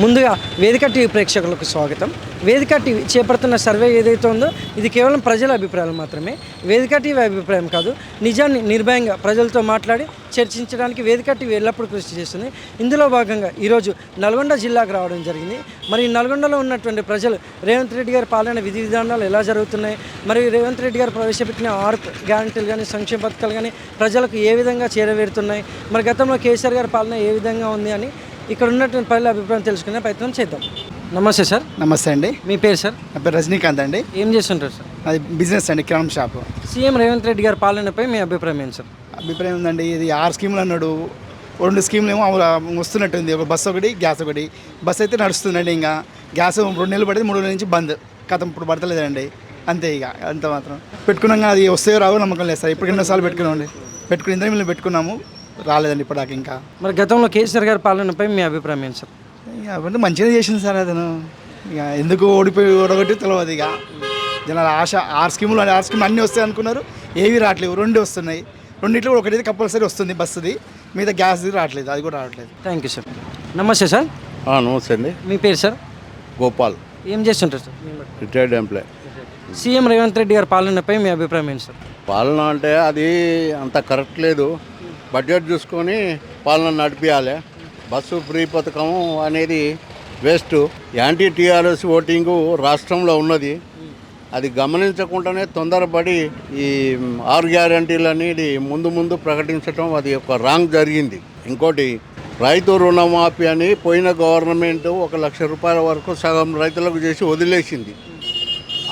ముందుగా వేదిక టీవీ ప్రేక్షకులకు స్వాగతం. వేదిక టీవీ చేపడుతున్న సర్వే ఏదైతే ఉందో ఇది కేవలం ప్రజల అభిప్రాయాలు మాత్రమే. వేదిక టీవీ అభిప్రాయం కాదు. నిజాన్ని నిర్భయంగా ప్రజలతో మాట్లాడి చర్చించడానికి వేదిక టీవీ ఎల్లప్పుడూ కృషి చేస్తుంది. ఇందులో భాగంగా ఈరోజు నల్గొండ జిల్లాకు రావడం జరిగింది. మరి నల్గొండలో ఉన్నటువంటి ప్రజలు రేవంత్ రెడ్డి గారి పాలన విధి విధానాలు ఎలా జరుగుతున్నాయి, మరి రేవంత్ రెడ్డి గారు ప్రవేశపెట్టిన 6 గ్యారంటీలు కానీ సంక్షేమ పథకాలు కానీ ప్రజలకు ఏ విధంగా చేరవేరుతున్నాయి, మరి గతంలో కేసీఆర్ గారి పాలన ఏ విధంగా ఉంది అని ఇక్కడ ఉన్నటువంటి ప్రజల అభిప్రాయం తెలుసుకునే ప్రయత్నం చేద్దాం. నమస్తే సార్. నమస్తే అండి. మీ పేరు సార్? నా పేరు రజనీకాంత్ అండి. ఏం చేస్తుంటారు సార్? అది బిజినెస్ అండి, కిరాణం షాప్. సీఎం రేవంత్ రెడ్డి గారి పాలనపై మీ అభిప్రాయం ఏంటి సార్? అభిప్రాయం ఉందండి, ఇది 6 స్కీములు అన్నాడు. 2 స్కీములు ఏమో వస్తున్నట్టుంది. ఒక బస్సు ఒకటి, గ్యాస్ ఒకటి. బస్సు అయితే నడుస్తుందండి. ఇంకా గ్యాస్ 2 నెలలు పడితే 3 నెలల నుంచి బంద్. కథం ఇప్పుడు పడతలేదండి. అంతే, ఇక అంత మాత్రం పెట్టుకున్నాక అది వస్తే రావు నమ్మకం లేదు సార్. ఇప్పుడు ఎన్నోసార్లు పెట్టుకున్నామండి. ఇంత మేము పెట్టుకున్నాము, రాలేదండి ఇప్పటిదాకా. ఇంకా మరి గతంలో కేసీఆర్ గారి పాలనపై మీ అభిప్రాయం ఏంటి సార్? ఇక అవన్నీ మంచిగా చేసింది సార్. అతను ఇక ఎందుకు ఓడగొట్టి తెలియదు. ఇక జనాల ఆశ 6 స్కీములు 6 స్కీములు అన్నీ వస్తాయి అనుకున్నారు. ఏవి రావట్లేవు. 2 వస్తున్నాయి. 2 ఒకటి కంపల్సరీ వస్తుంది బస్సుది, మీద గ్యాస్ది రావట్లేదు. అది కూడా రావట్లేదు. Thank you sir. నమస్తే సార్. నమస్తే అండి. మీ పేరు సార్? గోపాల్, ఏం చేస్తుంటారు sir? Retired employee. CM Revanth Reddy గారి పాలనపై మీ అభిప్రాయం ఏంటి సార్? పాలన అంటే అది అంత కరెక్ట్ లేదు. బడ్జెట్ చూసుకొని పాలన నడిపించాలి. బస్సు ఫ్రీ పథకం అనేది వేస్ట్. యాంటీ టీఆర్ఎస్ ఓటింగు రాష్ట్రంలో ఉన్నది. అది గమనించకుండానే తొందరపడి ఈ 6 గ్యారంటీలు అనేది ముందు ప్రకటించడం అది ఒక రాంగ్ జరిగింది. ఇంకోటి, రైతు రుణమాఫీ అని పోయిన గవర్నమెంట్ 1 లక్ష రూపాయల వరకు సగం రైతులకు చేసి వదిలేసింది.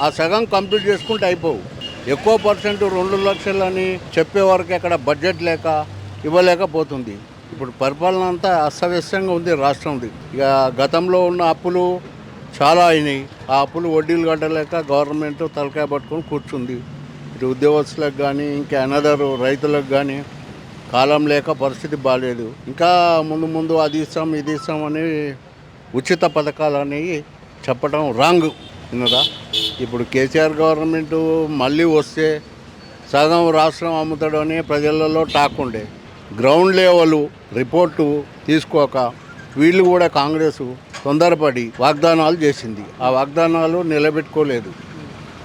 ఆ సగం కంప్లీట్ చేసుకుంటే అయిపోవు. ఎక్కువ పర్సెంట్ 2 లక్షలని చెప్పే వరకు ఎక్కడ బడ్జెట్ లేక ఇవ్వలేకపోతుంది. ఇప్పుడు పరిపాలన అంతా అస్తవ్యస్తంగా ఉంది రాష్ట్రంది. ఇక గతంలో ఉన్న అప్పులు చాలా అయినాయి. ఆ అప్పులు వడ్డీలు కట్టలేక గవర్నమెంట్ తలకాయ పట్టుకొని కూర్చుంది. ఇటు ఉద్యోగస్తులకు కానీ ఇంకా అనదర్ రైతులకు కానీ కాలం లేక పరిస్థితి బాగాలేదు. ఇంకా ముందు అది ఇస్తాం ఇది ఇస్తాం అని ఉచిత పథకాలు అనేవి చెప్పడం రాంగ్ విన్నదా. ఇప్పుడు కేసీఆర్ గవర్నమెంటు మళ్ళీ వస్తే సగం రాష్ట్రం అమ్ముతాడని ప్రజలలో టాక్ ఉండే. గ్రౌండ్ లెవెల్ రిపోర్టు తీసుకోక వీళ్ళు కూడా కాంగ్రెస్ తొందరపడి వాగ్దానాలు చేసింది. ఆ వాగ్దానాలు నిలబెట్టుకోలేదు.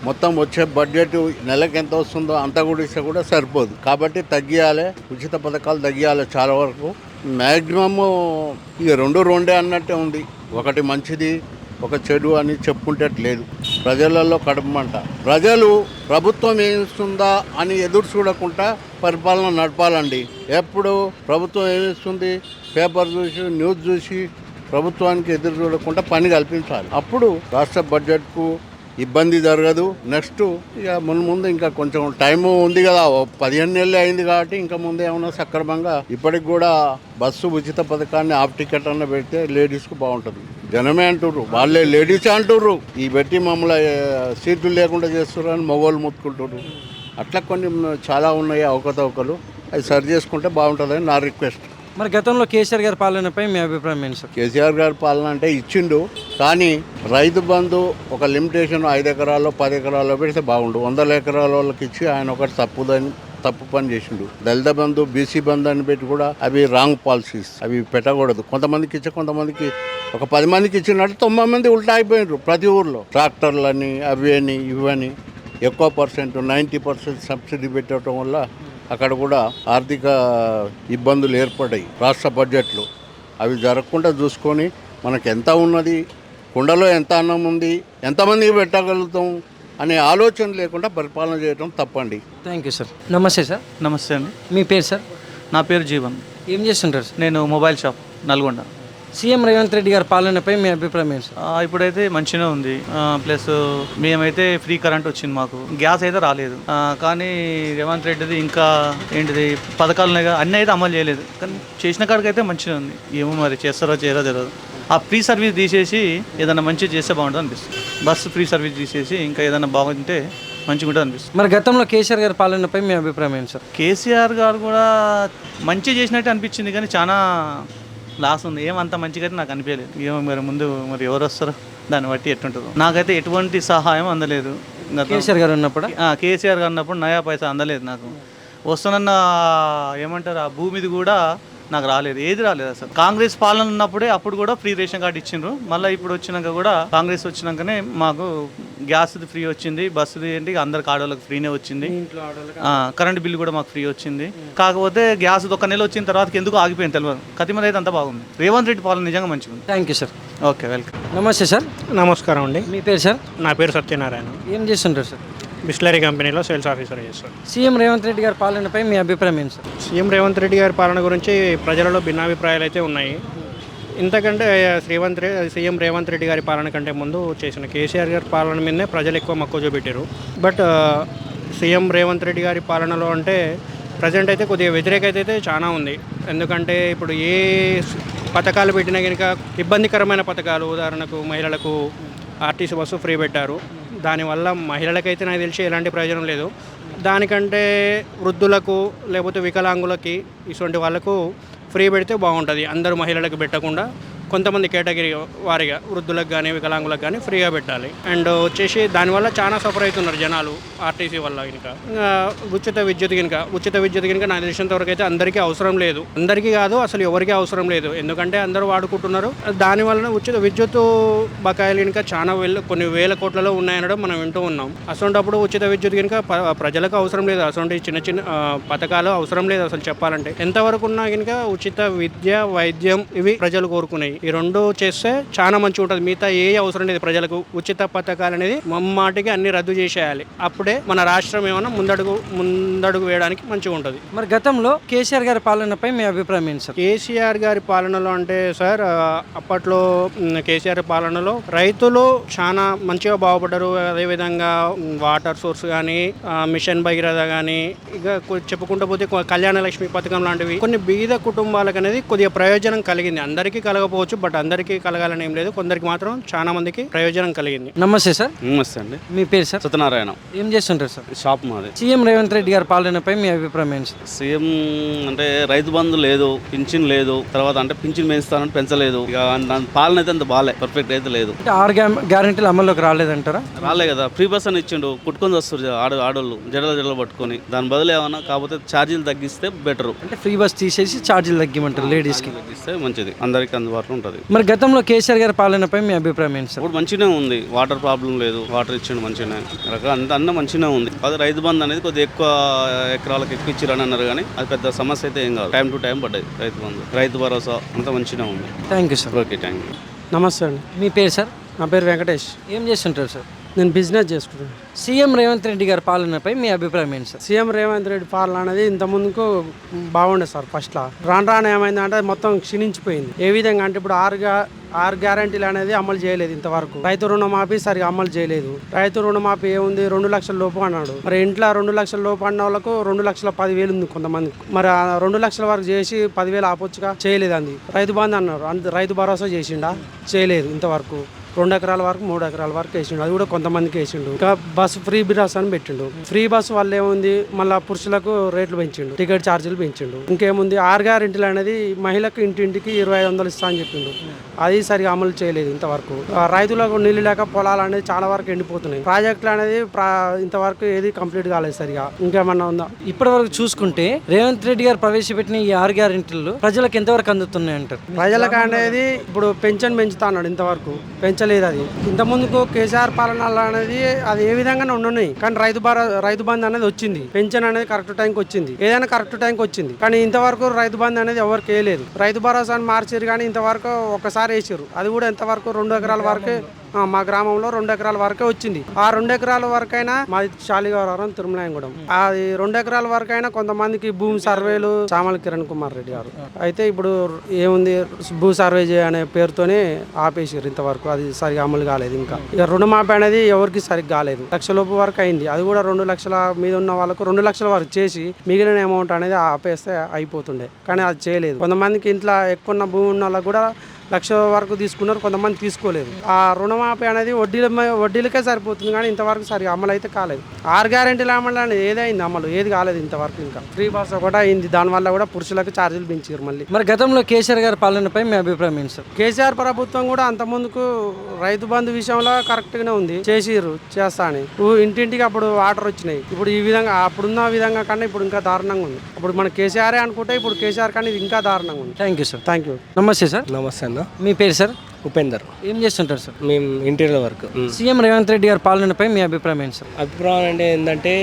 మొత్తం వచ్చే బడ్జెట్ నెలకు ఎంత వస్తుందో అంత కూడా ఇస్తే కూడా సరిపోదు. కాబట్టి తగ్గియాలి, ఉచిత పథకాలు తగ్గియాలి చాలా వరకు. మ్యాక్సిమము ఇక 2 అన్నట్టే ఉంది. ఒకటి మంచిది, ఒక చెడు అని చెప్పుకుంటట్లేదు. ప్రజలలో కడుపుమంట. ప్రజలు ప్రభుత్వం ఏమిస్తుందా అని ఎదురు చూడకుండా పరిపాలన నడపాలండి. ఎప్పుడు ప్రభుత్వం ఏమిస్తుంది పేపర్ చూసి న్యూస్ చూసి ప్రభుత్వానికి ఎదురు చూడకుండా పని కల్పించాలి. అప్పుడు రాష్ట్ర బడ్జెట్కు ఇబ్బంది జరగదు. నెక్స్ట్ ఇక ముందు ఇంకా కొంచెం టైము ఉంది కదా, 15 నెలలు అయింది కాబట్టి ఇంకా ముందు ఏమన్నా సక్రమంగా ఇప్పటికి కూడా బస్సు ఉచిత పథకాన్ని హాఫ్ టికెట్ అన్న పెడితే లేడీస్కు బాగుంటుంది. జనమే అంటుర్రు, వాళ్ళే లేడీసే అంటుర్రు. ఈ పెట్టి మమ్మల్ని సీట్లు లేకుండా చేస్తుర్రు అని మగవాళ్ళు ముట్టుకుంటుర్రు. అట్లా కొన్ని చాలా ఉన్నాయి అవకతవకలు. అది సరి చేసుకుంటే బాగుంటుందని నా రిక్వెస్ట్. మరి గతంలో కేసీఆర్ గారి పాలనపై మీ అభిప్రాయం ఏంటి సార్? కేసీఆర్ గారి పాలన అంటే ఇచ్చిండు, కానీ రైతు బంధు ఒక లిమిటేషన్ 5 ఎకరాల్లో 10 ఎకరాల్లో పెడితే బాగుండు. 100 ఎకరాల వాళ్ళకి ఇచ్చి ఆయన ఒకటి తప్పు పని చేసిండు. దళిత బంధు, బీసీ బంధు అని పెట్టి కూడా అవి రాంగ్ పాలసీస్. అవి పెట్టకూడదు. కొంతమందికి ఇచ్చి కొంతమందికి ఒక 10 మందికి ఇచ్చినట్టు 9 మంది ఉల్టా అయిపోయినారు. ప్రతి ఊర్లో ట్రాక్టర్లని అవి అని ఇవని ఎక్కువ పర్సెంట్ 90% సబ్సిడీ పెట్టడం వల్ల అక్కడ కూడా ఆర్థిక ఇబ్బందులు ఏర్పడ్డాయి రాష్ట్ర బడ్జెట్లో. అవి జరగకుండా చూసుకొని మనకు ఎంత ఉన్నది, కుండలో ఎంత అన్నం ఉంది, ఎంతమందికి పెట్టగలుగుతాం అనే ఆలోచన లేకుండా పరిపాలన చేయడం తప్పండి. Thank you sir. నమస్తే సార్. నమస్తే అండి. మీ పేరు సార్? నా పేరు జీవన్. ఏం చేస్తుంటారు సార్? నేను mobile shop Nalgonda. CM Revanth Reddy గారి పాలనపై మీ అభిప్రాయం ఏంటి సార్? ఇప్పుడైతే మంచిగా ఉంది. ప్లస్ మేమైతే ఫ్రీ కరెంట్ వచ్చింది మాకు. గ్యాస్ అయితే రాలేదు. కానీ రేవంత్ రెడ్డిది ఇంకా ఏంటిది పథకాలు ఉన్నాయి కదా, అన్నీ అయితే అమలు చేయలేదు. కానీ చేసిన కాడికైతే మంచిగా ఉంది. ఏమో మరి చేస్తారో చేయరో తెలియదు. ఆ ఫ్రీ సర్వీస్ తీసేసి ఏదైనా మంచిగా చేస్తే బాగుంటుంది అనిపిస్తుంది. బస్సు ఫ్రీ సర్వీస్ తీసేసి ఇంకా ఏదైనా బాగుంటే మంచిగా ఉంటుంది అనిపిస్తుంది. మరి గతంలో కేసీఆర్ గారి పాలనపై మీ అభిప్రాయం ఏంటి సార్? కేసీఆర్ గారు కూడా మంచిగా చేసినట్టు అనిపించింది, కానీ చాలా లాస్ ఉంది. ఏమంత మంచిగా అయితే నాకు అనిపించలేదు. ఏమో ముందు ఎవరు వస్తారో దాన్ని బట్టి ఎట్టుంటుందో. నాకైతే ఎటువంటి సహాయం అందలేదు. కేసీఆర్ గారు ఉన్నప్పుడు నయా పైసా అందలేదు నాకు. వస్తున్న ఏమంటారు ఆ భూమిది కూడా నాకు రాలేదు, ఏది రాలేదు అసలు. కాంగ్రెస్ పాలన ఉన్నప్పుడే అప్పుడు కూడా ఫ్రీ రేషన్ కార్డు ఇచ్చిండ్రు. మళ్ళీ ఇప్పుడు వచ్చినాక కూడా కాంగ్రెస్ వచ్చినాకనే మాకు గ్యాస్ది ఫ్రీ వచ్చింది, బస్సుది ఏంటి అందరికి ఆడవాళ్ళకి ఫ్రీనే వచ్చింది, కరెంట్ బిల్లు కూడా మాకు ఫ్రీ వచ్చింది. కాకపోతే గ్యాస్ ఒక నెల వచ్చిన తర్వాత ఎందుకు ఆగిపోయింది తెలియదు. కతిమీద అయితే అంతా బాగుంది. రేవంత్ రెడ్డి పాలన నిజంగా మంచిగా ఉంది. Thank you sir. Okay, welcome. నమస్తే సార్. నమస్కారం అండి. మీ పేరు సార్? నా పేరు సత్యనారాయణ. ఏం చేస్తుంటారు సార్? బిస్లరీ కంపెనీలో సేల్స్ ఆఫీసర్ చేస్తాను. సీఎం రేవంత్ రెడ్డి గారి పాలనపై మీ అభిప్రాయం ఏంటి సార్? సీఎం రేవంత్ రెడ్డి గారి పాలన గురించి ప్రజలలో భిన్నాభిప్రాయాలు అయితే ఉన్నాయి. ఇంతకంటే సీఎం రేవంత్ రెడ్డి గారి పాలన కంటే ముందు చేసిన కేసీఆర్ గారి పాలన మీదనే ప్రజలు ఎక్కువ మక్కువ చూపెట్టారు. బట్ సీఎం రేవంత్ రెడ్డి గారి పాలనలో అంటే ప్రజెంట్ అయితే కొద్దిగా వ్యతిరేకత అయితే చాలా ఉంది. ఎందుకంటే ఇప్పుడు ఏ పథకాలు పెట్టినా కనుక ఇబ్బందికరమైన పథకాలు, ఉదాహరణకు మహిళలకు ఆర్టీసీ బస్సు ఫ్రీ పెట్టారు. దానివల్ల మహిళలకైతే నాకు తెలిసి ఎలాంటి ప్రయోజనం లేదు. దానికంటే వృద్ధులకు లేకపోతే వికలాంగులకి ఇటువంటి వాళ్ళకు ఫ్రీ పెడితే బాగుంటుంది. అందరూ మహిళలకు పెట్టకుండా కొంతమంది కేటగిరీ వారిగా వృద్ధులకు కానీ వికలాంగులకు కానీ ఫ్రీగా పెట్టాలి. అండ్ వచ్చేసి దానివల్ల చాలా సఫర్ అవుతున్నారు జనాలు ఆర్టీసీ వల్ల. ఇంకా ఉచిత విద్యుత్ కనుక నాకు తెలిసినంత వరకు అయితే అందరికీ అవసరం లేదు. అందరికీ కాదు, అసలు ఎవరికీ అవసరం లేదు. ఎందుకంటే అందరూ వాడుకుంటున్నారు. దానివల్ల ఉచిత విద్యుత్ బకాయిలు కనుక చాలా కొన్ని వేల కోట్లలో ఉన్నాయనడం మనం వింటూ ఉన్నాం. అసలుంటప్పుడు ఉచిత విద్యుత్ కనుక ప్రజలకు అవసరం లేదు. అసలు చిన్న చిన్న పథకాలు అవసరం లేదు అసలు చెప్పాలంటే. ఎంతవరకు ఉన్నా కనుక ఉచిత విద్య, వైద్యం ఇవి ప్రజలు కోరుకున్నాయి. ఈ రెండు చేస్తే చాలా మంచిగా ఉంటుంది. మిగతా ఏ అవసరం లేదు ప్రజలకు. ఉచిత పథకాలు అనేది మమ్మాటికి అన్ని రద్దు చేసేయాలి. అప్పుడే మన రాష్ట్రం ఏమైనా ముందడుగు వేయడానికి మంచిగా ఉంటుంది. మరి గతంలో కేసీఆర్ గారి పాలనపై మీ అభిప్రాయం ఏంటి సార్? కేసీఆర్ గారి పాలనలో అంటే సార్ అప్పట్లో కేసీఆర్ పాలనలో రైతులు చాలా మంచిగా బాగుపడ్డారు. అదేవిధంగా వాటర్ సోర్స్ కానీ, మిషన్ భగీరథ కానీ, ఇక చెప్పుకుంటూ పోతే కళ్యాణ లక్ష్మి పథకం లాంటివి కొన్ని బీద కుటుంబాలకు అనేది కొద్దిగా ప్రయోజనం కలిగింది. అందరికీ కలగపోవచ్చు, బట్ అందరికీ కలగాలని ఏం లేదు. కొందరికి మాత్రం చాలా మందికి ప్రయోజనం కలిగింది. నమస్తే సార్. నమస్తే అండి. మీ పేరు సార్? సత్యనారాయణ. ఏం చేస్తుంటారు సార్? షాప్ మాది. సీఎం రేవంత్ రెడ్డి గారి పాలనపై మీ అభిప్రాయం ఏంటి సార్? సీఎం అంటే రైతు బంధు లేదు, పింఛన్ లేదు, తర్వాత అంటే పింఛన్ పెంచుతానని పెంచలేదు. ఇక పాలన అయితే అంత బాగాలే, పర్ఫెక్ట్ అయితే లేదు. అంటే 6 గ్యారెంటీలు అమల్లోకి రాలేదంటారా? రాలే కదా. ఫ్రీ బస్ అని ఇచ్చిండు, కుట్టుకొని వస్తారు ఆడోళ్ళు జడలు పట్టుకొని. దాని బదులు ఏమన్నా కాకపోతే ఛార్జీలు తగ్గిస్తే బెటర్. అంటే ఫ్రీ బస్ తీసేసి ఛార్జీలు తగ్గిమంటారు లేడీస్కి. తగ్గిస్తే మంచిది, అందరికి అందుబాటులో ఉంటుంది. మరి గతంలో కేసీఆర్ గారి పాలనపై మీ అభిప్రాయం ఏంటి సార్? ఇప్పుడు మంచిగానే ఉంది, వాటర్ ప్రాబ్లం లేదు, వాటర్ ఇచ్చిండు మంచిగానే, అన్న మంచిగానే ఉంది. అది రైతు బంధు అనేది కొద్దిగా ఎక్కువ ఎకరాలకు ఎక్కువ ఇచ్చిరని అన్నారు, కానీ అది పెద్ద సమస్య అయితే ఏం కాదు. టైం టు టైం పడ్డది రైతు బంధు, రైతు భరోసా అంతా మంచిగానే ఉంది. Thank you sir. Okay, thank you. నమస్తే అండి. మీ పేరు సార్? నా పేరు వెంకటేష్. ఏం చేస్తుంటారు సార్? నేను బిజినెస్ చేసుకుంటాను. సీఎం రేవంత్ రెడ్డి గారి పాలనపై మీ అభిప్రాయం ఏంటి సార్? సీఎం రేవంత్ రెడ్డి పాలన అనేది ఇంత ముందుకు బాగుండే సార్. ఫస్ట్లో రాను ఏమైందంటే మొత్తం క్షీణించిపోయింది. ఏ విధంగా అంటే ఇప్పుడు 6 గ్యారెంటీలు అనేది అమలు చేయలేదు ఇంతవరకు. రైతు రుణమాఫీ సరిగా అమలు చేయలేదు. రైతు రుణమాఫీ ఏముంది, 2 లక్షల లోపు అన్నాడు. మరి ఇంట్లో 2 లక్షల లోపు అన్న వాళ్ళకు 2,10,000 ఉంది కొంతమంది. మరి 2 లక్షల వరకు చేసి 10,000 ఆపొచ్చుగా, చేయలేదు. అంది రైతు బంధు అన్నారు, రైతు భరోసా చేసిండా? చేయలేదు ఇంతవరకు. 2 ఎకరాల వరకు 3 ఎకరాల వరకు వేసిండు, అది కూడా కొంతమందికి వేసిండు. ఇంకా బస్సు ఫ్రీ బస్ అని పెట్టిండు. ఫ్రీ బస్సు వల్ల ఏముంది, మళ్ళీ పురుషులకు రేట్లు పెంచిండు, టికెట్ ఛార్జీలు పెంచిండు. ఇంకేముంది, 6 గ్యారెంటీలు అనేది మహిళకు ఇంటింటికి 2,500 ఇస్తా అని చెప్పిండు. అది సరిగా అమలు చేయలేదు ఇంతవరకు. రైతులకు నీళ్ళు లేక పొలాలు అనేది చాలా వరకు ఎండిపోతున్నాయి. ప్రాజెక్టులు అనేది ఇంతవరకు ఏది కంప్లీట్ కాలేదు సరిగా. ఇంకేమన్నా ఉందా? ఇప్పటి వరకు చూసుకుంటే రేవంత్ రెడ్డి గారు ప్రవేశపెట్టిన ఈ 6 గ్యారెంటీలు ప్రజలకు ఎంతవరకు అందుతున్నాయి అంటారు? ప్రజలకు అనేది ఇప్పుడు పెన్షన్ పెంచుతా అన్నాడు, ఇంతవరకు పెంచలేదు. అది ఇంత ముందుకు కేసీఆర్ పాలన అనేది అది ఏ విధంగానే ఉన్నాయి. కానీ రైతు బంధు అనేది వచ్చింది, పెన్షన్ అనేది కరెక్ట్ టైంకి వచ్చింది, ఏదైనా కరెక్ట్ టైంకి వచ్చింది. కానీ ఇంతవరకు రైతు బంధు అనేది ఎవరికి వేయలేదు. రైతు భరోసాని మార్చారు, కానీ ఇంతవరకు ఒకసారి వేసారు. అది కూడా ఎంతవరకు 2 ఎకరాల వరకే. మా గ్రామంలో 2 ఎకరాల వరకే వచ్చింది. ఆ 2 ఎకరాల వరకైనా మాది శాలిగవరం తిరుమలాయంగూడెం. అది 2 ఎకరాల వరకైనా కొంతమందికి భూమి సర్వేలు చామల కిరణ్ కుమార్ రెడ్డి గారు అయితే ఇప్పుడు ఏముంది, భూ సర్వే అనే పేరుతోనే ఆపేసారు. ఇంతవరకు అది సరిగా అమలు కాలేదు. ఇంకా ఇక రుణమాఫీ అనేది ఎవరికి సరిగ్గా కాలేదు. 1 లక్ష లోపు వరకు అయింది. అది కూడా 2 లక్షల మీద ఉన్న వాళ్ళకు 2 లక్షల వరకు చేసి మిగిలిన అమౌంట్ అనేది ఆపేస్తే అయిపోతుండే, కానీ అది చేయలేదు. కొంతమందికి ఇంట్లో ఎక్కువ ఉన్న భూమి ఉన్న వాళ్ళకు కూడా లక్ష వరకు తీసుకున్నారు, కొంతమంది తీసుకోలేదు. ఆ రుణమాఫీ అనేది వడ్డీలకే సరిపోతుంది కానీ ఇంతవరకు సరిగా అమలు అయితే కాలేదు. 6 గ్యారెంటీలు అమలు అనేది ఏదైంది అమలు ఏది కాలేదు ఇంతవరకు. ఇంకా ఫ్రీ బస్ కూడా అయింది, దానివల్ల కూడా పురుషులకు ఛార్జీలు పెంచారు మళ్ళీ. మరి గతంలో కేసీఆర్ గారి పాలనపై మీ అభిప్రాయం ఏంటి సార్? కేసీఆర్ ప్రభుత్వం కూడా అంత ముందుకు రైతు బంధు విషయంలో కరెక్ట్గానే ఉంది, చేస్తా అని. ఇంటింటికి అప్పుడు వాటర్ వచ్చినాయి. ఇప్పుడు ఈ విధంగా అప్పుడున్న విధంగా కన్నా ఇప్పుడు ఇంకా దారుణంగా ఉంది. అప్పుడు మన కేసీఆర్ అనుకుంటే ఇప్పుడు కేసీఆర్ కానీ ఇది ఇంకా దారుణంగా ఉంది. Thank you sir. Thank you. నమస్తే సార్. నమస్తే అన్న. మీ పేరు సార్? ఉపేందర్. ఏం చేస్తుంటారు సార్? మేము interior work. CM Revanth Reddy గారి పాలనపై మీ అభిప్రాయం ఏంటి సార్? అభిప్రాయం అంటే ఏంటంటే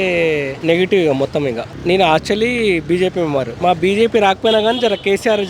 నెగిటివ్ ఇక మొత్తం. ఇక నేను యాక్చువల్లీ బీజేపీ మెంబర్. మా బీజేపీ రాకపోయినా కానీ కేసీఆర్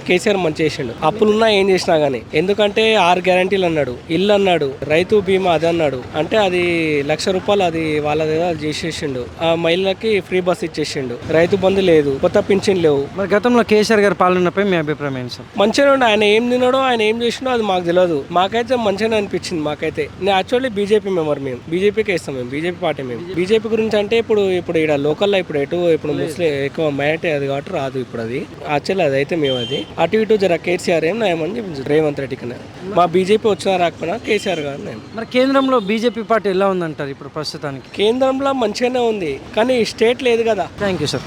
కేసీఆర్ మంచి చేసిండు. అప్పులున్నా ఏం చేసినా కానీ. ఎందుకంటే 6 గ్యారంటీలు అన్నాడు, ఇల్లు అన్నాడు, రైతు బీమా అది అన్నాడు. అంటే అది ₹1,00,000 అది వాళ్ళది చేసేసిండు. ఆ మహిళలకి ఫ్రీ బస్ ఇచ్చేసిండు. రైతు బంధు లేదు, కొత్త పింఛన్ లేవు. మరి గతంలో కేసీఆర్ గారి పాలనపై మీ అభిప్రాయం ఏంటి సార్? మంచిగా ఉండే. ఆయన ఏం తిన్నాడో ఆయన ఏం చేసినో అది మాకు తెలియదు. మాకైతే మంచిగానే అనిపించింది. మాకైతే నేను యాక్చువల్లీ బీజేపీ మెంబర్. మేము బీజేపీకి ఇస్తాం. మేము బీజేపీ పార్టీ. మేము బీజేపీ గురించి అంటే ఇప్పుడు ఇక్కడ లోకల్లో ఇప్పుడు ముస్లిం ఎక్కువ మైనారిటీ అది కాబట్టి రాదు ఇప్పుడు. అది యాక్చువల్లీ అదైతే మేము అది అటు ఇటు జర కేసీఆర్ ఏం నయమని చెప్పింది రేవంత్ రెడ్డి కన్నా. మా బీజేపీ వచ్చినా రాకపోయినా కేసీఆర్ గారు నయం. మరి కేంద్రంలో బీజేపీ పార్టీ ఎలా ఉందంటారు ఇప్పుడు ప్రస్తుతానికి? కేంద్రంలో మంచిగానే ఉంది కానీ స్టేట్ లేదు కదా. Thank you sir.